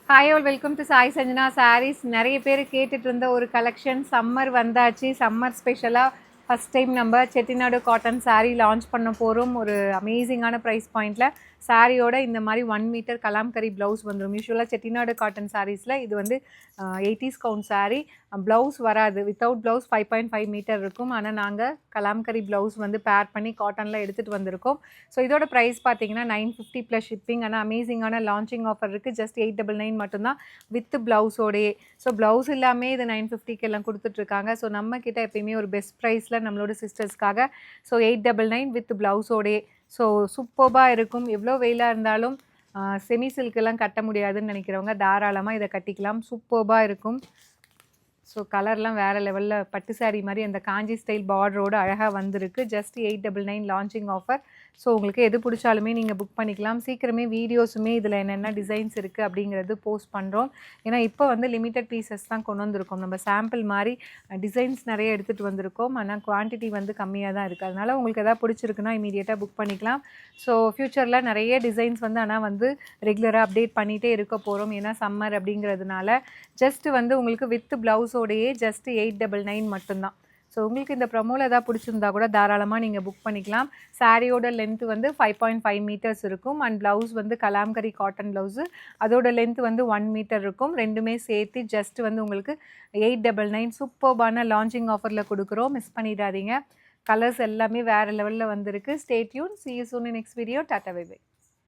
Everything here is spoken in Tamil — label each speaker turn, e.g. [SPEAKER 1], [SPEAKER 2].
[SPEAKER 1] Hi all welcome to Sai Sanjana sarees. நிறைய பேர் கேட்டுட்டு இருந்த ஒரு கலெக்ஷன் சம்மர் வந்தாச்சு. சம்மர் ஸ்பெஷலாக ஃபஸ்ட் டைம் நம்ம செட்டிநாடு காட்டன் சாரீ லான்ச் பண்ண போகிறோம். ஒரு அமேசிங்கான ப்ரைஸ் பாயிண்டில் சாரியோட இந்த மாதிரி 1 மீட்டர் கலாம்கரி ப்ளவுஸ் வந்துடும். யூஸ்வலாக செட்டிநாடு காட்டன் சாரீஸில் இது வந்து 80s கவுண்ட் சாரீ. ப்ளவுஸ் வராது, வித்தவுட் ப்ளவுஸ் 5.5 மீட்டர் இருக்கும். ஆனால் நாங்கள் கலாம்கரி ப்ளவுஸ் வந்து பேர் பண்ணி காட்டனில் எடுத்துகிட்டு வந்திருக்கோம். ஸோ இதோட ப்ரைஸ் பார்த்தீங்கன்னா 950 ப்ளஸ் ஷிப்பிங். ஆனால் அமேசிங்கான லான்ச்சிங் ஆஃபர் இருக்குது. ஜஸ்ட் 899 மட்டும்தான் வித் ப்ளவுஸோடையே. ஸோ ப்ளவுஸ் இல்லாமல் இது 950க்கு எல்லாம் கொடுத்துட்ருக்காங்க. ஸோ நம்ம கிட்ட எப்பயுமே ஒரு பெஸ்ட் ப்ரைஸில் நம்மளோட சிஸ்டர்ஸ்க்காக. ஸோ 899 வித் ப்ளவுஸோடையே. ஸோ சூப்பர்பாக இருக்கும். எவ்வளோ வெயிலாக இருந்தாலும் செமி சில்கெல்லாம் கட்ட முடியாதுன்னு நினைக்கிறவங்க தாராளமாக இதை கட்டிக்கலாம். சூப்பர்பாக இருக்கும். ஸோ கலர்லாம் வேறு லெவலில் பட்டு சாரீ மாதிரி அந்த காஞ்சி ஸ்டைல் பார்டரோடு அழகாக வந்திருக்கு. Just 899 launching offer. ஸோ உங்களுக்கு எது பிடிச்சாலுமே நீங்கள் புக் பண்ணிக்கலாம். சீக்கிரமே வீடியோஸுமே இதில் என்னென்ன டிசைன்ஸ் இருக்குது அப்படிங்கிறது போஸ்ட் பண்ணுறோம். ஏன்னா இப்போ வந்து லிமிட்டட் பீசஸ் தான் கொண்டு வந்திருக்கோம். நம்ம சாம்பிள் மாதிரி டிசைன்ஸ் நிறைய எடுத்துகிட்டு வந்திருக்கோம். ஆனால் குவான்டிட்டி வந்து கம்மியாக தான் இருக்குது. அதனால் உங்களுக்கு எதாவது பிடிச்சிருக்குன்னா இமீடியட்டாக புக் பண்ணிக்கலாம். ஸோ ஃப்யூச்சரில் நிறைய டிசைன்ஸ் வந்து ஆனால் வந்து ரெகுலராக அப்டேட் பண்ணிகிட்டே இருக்க போகிறோம். ஏன்னா சம்மர் அப்படிங்கிறதுனால ஜஸ்ட்டு வந்து உங்களுக்கு வித் ப்ளவுஸோடையே ஜஸ்ட் 899 மட்டும்தான். ஸோ உங்களுக்கு இந்த ப்ரமோவில் எதாவது பிடிச்சிருந்தா கூட தாராளமாக நீங்கள் புக் பண்ணிக்கலாம். சாரியோட லென்த் வந்து 5.5 மீட்டர்ஸ் இருக்கும். அண்ட் ப்ளவுஸ் வந்து கலாம்கரி காட்டன் ப்ளவுஸு, அதோட லென்த் வந்து 1 மீட்டர் இருக்கும். ரெண்டுமே சேர்த்து ஜஸ்ட் வந்து உங்களுக்கு 899 சூப்பர்பான லான்ச்சிங் ஆஃபரில் கொடுக்குறோம். மிஸ் பண்ணிடாதீங்க. கலர்ஸ் எல்லாமே வேறு லெவலில் வந்திருக்கு. Stay tuned. see you soon in next video. Tata bye by.